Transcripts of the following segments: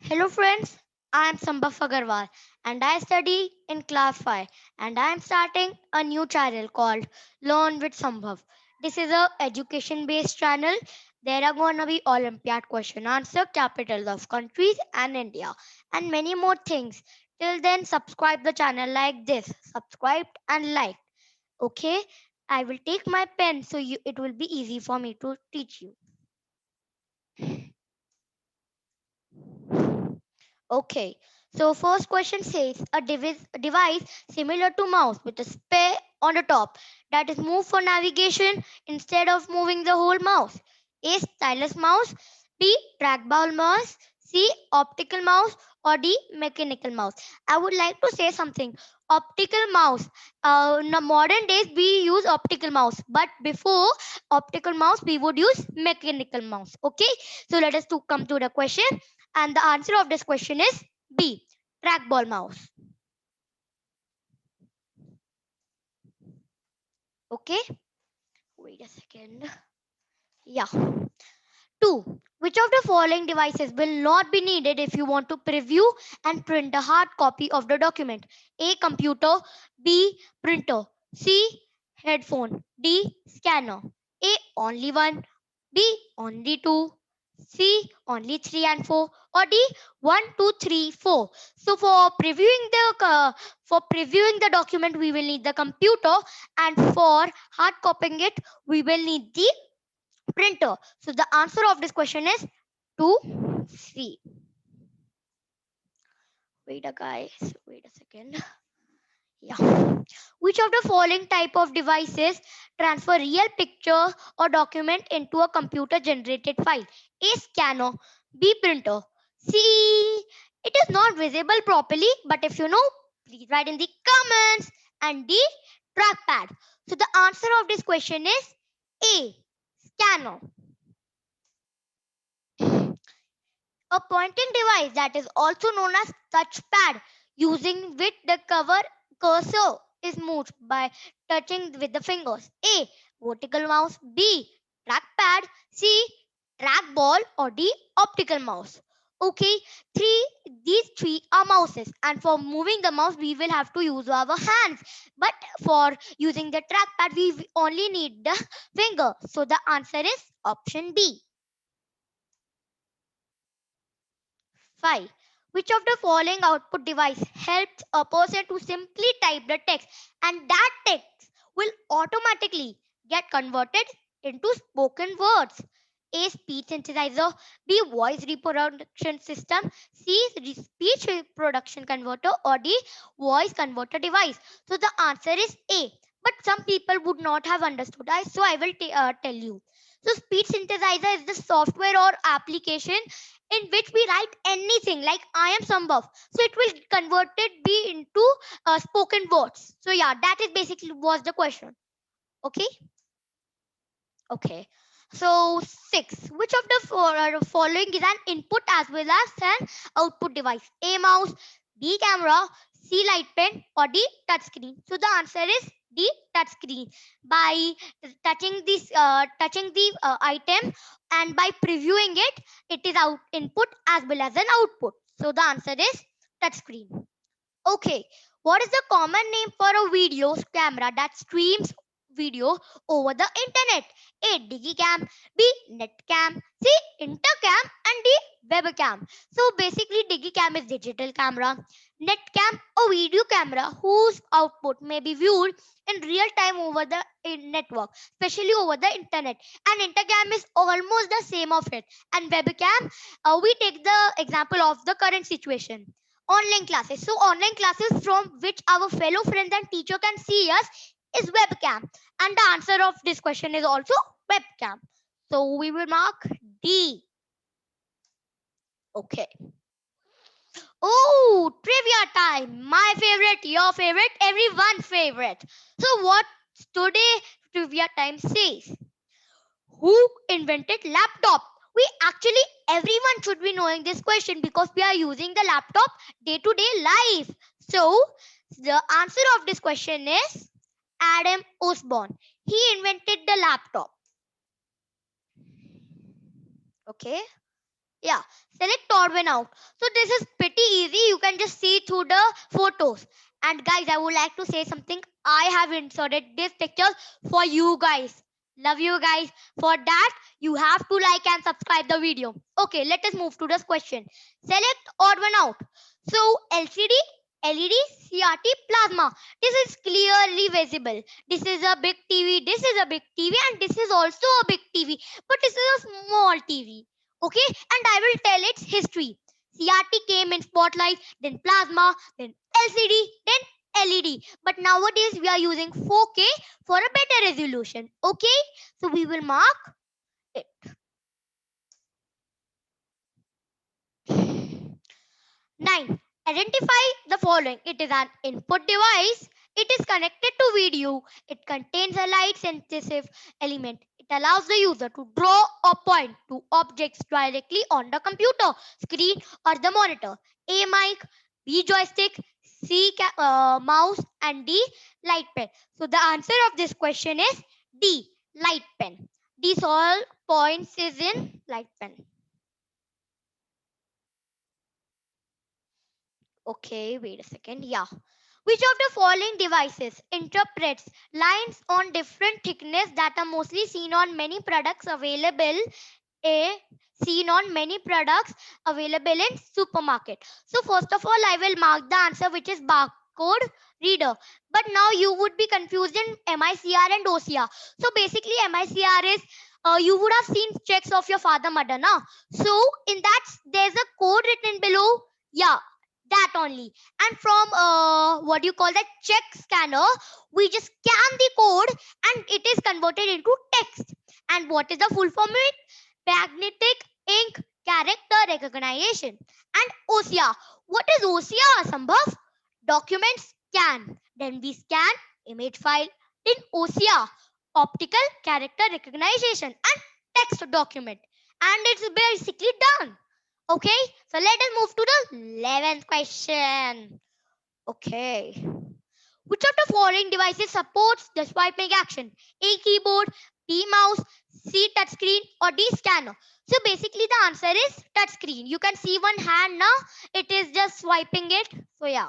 Hello friends, I am Sambhav Agarwal and I study in class 5 and I am starting a new channel called Learn with Sambhav. This is a education based channel. There are going to be Olympiad question answer, capitals of countries and India and many more things. Till then subscribe the channel like this. Subscribe and like. Okay? I will take my pen so it will be easy for me to teach you. Okay, so first question says a device similar to mouse with a spare on the top that is moved for navigation instead of moving the whole mouse. A stylus mouse, B trackball mouse, C optical mouse, or D mechanical mouse. I would like to say something. Optical mouse. In the modern days we use optical mouse, but before optical mouse we would use mechanical mouse. Okay, so let us to come to the question. And the answer of this question is B. Trackball mouse. Okay. Wait a second. Yeah. 2. Which of the following devices will not be needed if you want to preview and print a hard copy of the document? A. Computer. B. Printer. C. Headphone. D. Scanner. A. Only one. B. Only two. C. Only three and four. Or D. One, two, three, four. So for previewing the document, we will need the computer, and for hard copying it, we will need the printer. So the answer of this question is 2, C. Wait a second. Yeah. Which of the following type of devices transfer real picture or document into a computer generated file? A scanner, B printer, C it is not visible properly, but if you know, please write in the comments, and D trackpad. So the answer of this question is A scanner. A pointing device that is also known as touchpad, using which the cover cursor is moved by touching with the fingers. A. Vertical mouse. B. Trackpad. C. Trackball. Or D. Optical mouse. Okay, these three are mouses, and for moving the mouse, we will have to use our hands. But for using the trackpad, we only need the finger. So the answer is option B. 5. Which of the following output device helps a person to simply type the text and that text will automatically get converted into spoken words? A. Speech synthesizer. B. Voice reproduction system. C. Speech reproduction converter. Or D. Voice converter device. So the answer is A. But some people would not have understood. So I will tell you. So speech synthesizer is the software or application in which we write anything like I am Sambhav. So it will convert it be into spoken words. So yeah, that is basically was the question. Okay. Okay. So 6. Which of the following is an input as well as an output device? A mouse, B camera, C light pen, or D touch screen. So the answer is D touch screen. By touching the item and by previewing it, it is out input as well as an output. So the answer is touch screen. Okay, what is the common name for a video camera that streams video over the internet? A. Digicam, B. Netcam, C. Intercam, and D. Webcam. So basically, Digicam is digital camera. Netcam, a video camera whose output may be viewed in real time over the network, especially over the internet. And Intercam is almost the same of it. And Webcam, we take the example of the current situation. Online classes. So online classes from which our fellow friends and teacher can see us is webcam. And the answer of this question is also webcam. So we will mark D. Okay. Oh, trivia time. My favorite, your favorite, everyone's favorite. So what today trivia time says? Who invented laptop? We actually everyone should be knowing this question because we are using the laptop day to day life. So the answer of this question is Adam Osborne. He invented the laptop. Okay. Yeah, select odd one out. So this is pretty easy. You can just see through the photos. And guys, I would like to say something. I have inserted this picture for you guys. Love you guys. For that, you have to like and subscribe the video. Okay, let us move to this question. Select odd one out. So LCD, LED, CRT, plasma. This is clearly visible. This is a big TV. This is a big TV, and this is also a big TV. But this is a small TV. Okay, and I will tell its history. CRT came in spotlight, then plasma, then LCD, then LED. But nowadays we are using 4K for a better resolution. Okay, so we will mark it. 9. Identify the following. It is an input device. It is connected to video. It contains a light sensitive element. It allows the user to draw or point to objects directly on the computer screen or the monitor. A mic, B joystick, C mouse, and D light pen. So the answer of this question is D light pen. These all points is in light pen. Okay, wait a second. Yeah. Which of the following devices interprets lines on different thickness that are mostly seen on many products available a seen on many products available in supermarket? So first of all, I will mark the answer which is barcode reader. But now you would be confused in MICR and OCR. So basically MICR is you would have seen checks of your father mother now. So in that there's a code written below. Yeah, that only. And from what do you call that check scanner, we just scan the code and it is converted into text. And what is the full form of it? Magnetic ink character recognition. And OCR. What is OCR, Sambhav? Document scan. Then we scan image file in OCR, optical character recognition, and text document. And it's basically done. Okay, so let us move to the 11th question. Okay. Which of the following devices supports the swiping action? A keyboard, B mouse, C touchscreen, or D scanner? So basically the answer is touchscreen. You can see one hand now. It is just swiping it. So yeah.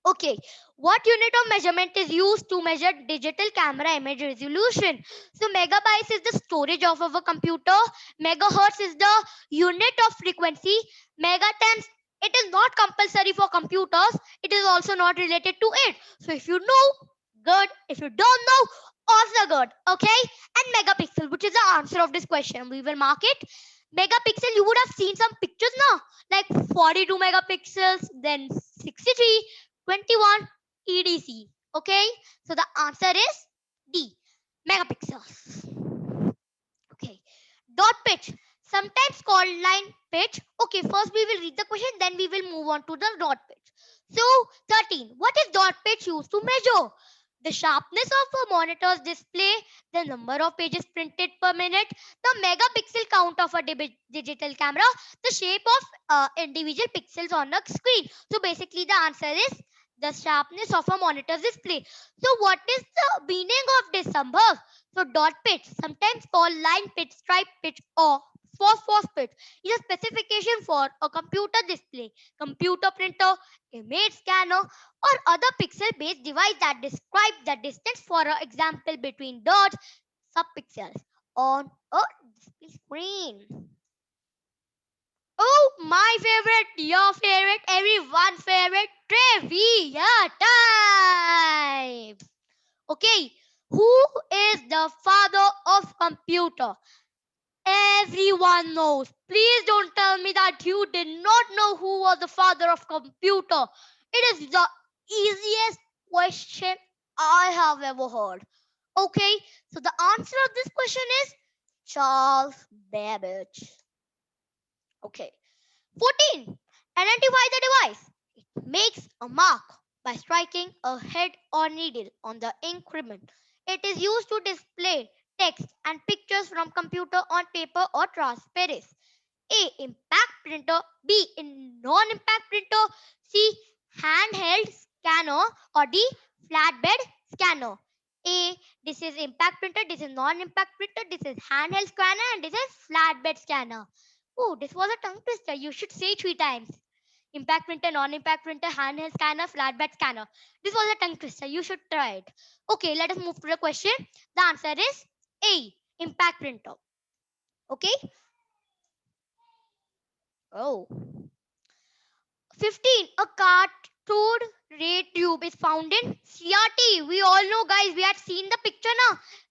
Okay, what unit of measurement is used to measure digital camera image resolution? So megabytes is the storage of our computer. Megahertz is the unit of frequency. Megatens, it is not compulsory for computers. It is also not related to it. So if you know, good. If you don't know, also good. Okay, and megapixel, which is the answer of this question. We will mark it. Megapixel, you would have seen some pictures now, like 42 megapixels, then 63, 21 EDC. Okay, so the answer is D megapixels. Okay, dot pitch, sometimes called line pitch. Okay, first we will read the question, then we will move on to the dot pitch. So 13, what is dot pitch used to measure? The sharpness of a monitor's display, the number of pages printed per minute, the megapixel count of a digital camera, the shape of individual pixels on the screen. So basically the answer is the sharpness of a monitor's display. So what is the meaning of this, Sambhav? So dot pitch, sometimes called line pitch, stripe pitch, or phosphorus pitch, is a specification for a computer display, computer printer, image scanner, or other pixel-based device that describes the distance, for example, between dots, subpixels on a display screen. Oh, my favorite, your favorite, everyone's favorite, trivia time. Okay, who is the father of computer? Everyone knows. Please don't tell me that you did not know who was the father of computer. It is the easiest question I have ever heard. Okay, so the answer of this question is Charles Babbage. Okay. 14. Identify the device. It makes a mark by striking a head or needle on the ink ribbon. It is used to display text and pictures from computer on paper or transparent. A. Impact printer. B. In non-impact printer. C. Handheld scanner. Or D. Flatbed scanner. A. This is impact printer. This is non-impact printer. This is handheld scanner. And this is flatbed scanner. Oh, this was a tongue twister. You should say 3 times. Impact printer, non-impact printer, handheld scanner, flatbed scanner. This was a tongue twister. You should try it. Okay, let us move to the question. The answer is A. Impact printer. Okay. Oh. 15. A cathode ray tube is found in CRT. We all know, guys. We had seen the picture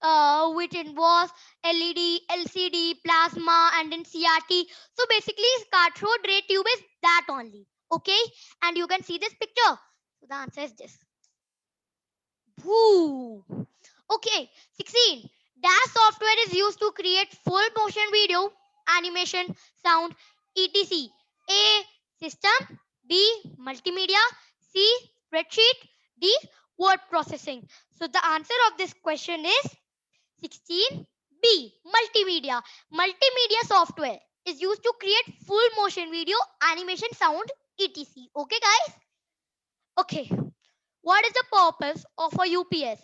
now, which involves LED, LCD, plasma, and in CRT. So basically, cathode ray tube is that only. Okay, and you can see this picture. So the answer is this. Woo. Okay, 16. Dash software is used to create full motion video, animation, sound, etc. A. System. B. Multimedia. C. Spreadsheet. D. Word processing. So the answer of this question is 16. B. Multimedia. Multimedia software is used to create full motion video, animation, sound, etc. Okay, guys? Okay. What is the purpose of a UPS?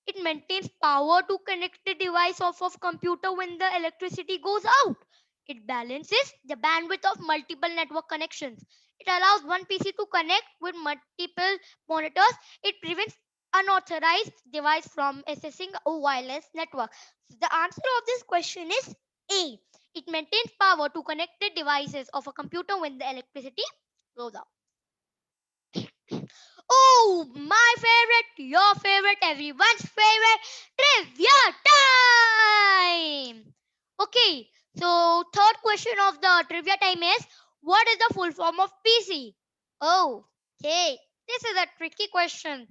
It maintains power to connect the device off of computer when the electricity goes out. It balances the bandwidth of multiple network connections. It allows one PC to connect with multiple monitors. It prevents unauthorized device from accessing a wireless network. So the answer of this question is A. It maintains power to connect the devices of a computer when the electricity goes out. Oh, my favorite, your favorite, everyone's favorite trivia time. Okay, so third question of the trivia time is, what is the full form of PC? Oh, okay, this is a tricky question.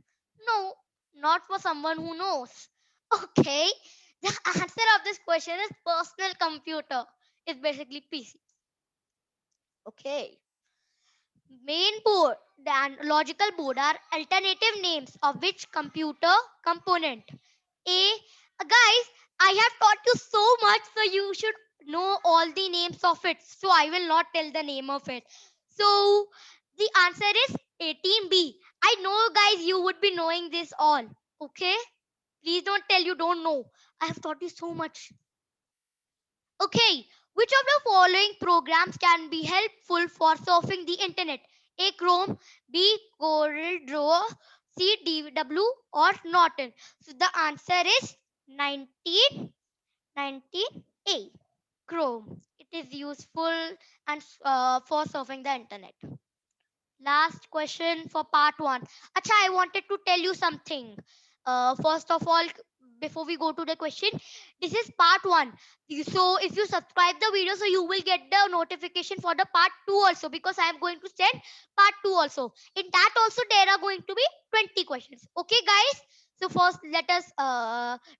No, not for someone who knows. Okay, the answer of this question is personal computer. It's basically PC. Okay. Main board and logical board are alternative names of which computer component? A. Guys, I have taught you so much, so you should know all the names of it. So I will not tell the name of it. So the answer is 18B. I know, guys, you would be knowing this all. Okay? Please don't tell you don't know. I have taught you so much. Okay, which of the following programs can be helpful for surfing the internet? A. Chrome, B. CorelDRAW, C. DW, or Norton. So the answer is 1919A. Chrome. It is useful and for surfing the internet. Last question for part one. Acha, I wanted to tell you something. First of all, before we go to the question, this is part one. So if you subscribe the video, so you will get the notification for the part two also, because I am going to send part two also. In that also there are going to be 20 questions. Okay, guys. So first let us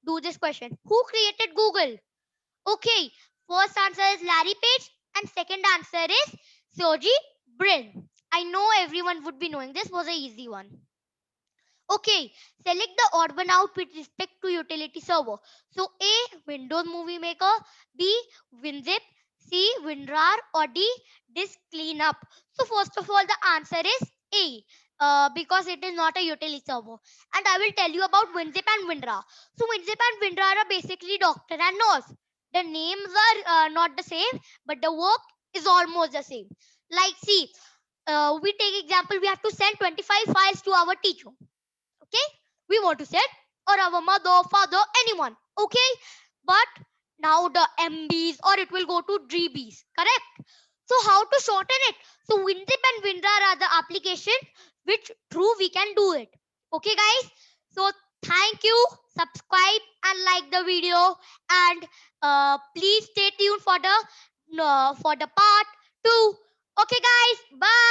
do this question. Who created Google? Okay, first answer is Larry Page and second answer is Sergey Brin. I know everyone would be knowing this was a easy one. Okay, select the odd one out with respect to utility server. So A, Windows Movie Maker, B, WinZip, C, WinRAR, or D, Disk Cleanup. So first of all, the answer is A, because it is not a utility server. And I will tell you about WinZip and WinRAR. So WinZip and WinRAR are basically doctor and nurse. The names are not the same, but the work is almost the same. Like, see, we take example, we have to send 25 files to our teacher. Okay, we want to send, or our mother, father, anyone. Okay, but now the MBs or it will go to GBs, correct? So how to shorten it? So WinZip and WinRAR are the application which through we can do it. Okay, guys. So thank you. Subscribe and like the video, and please stay tuned for the part two. Okay, guys. Bye.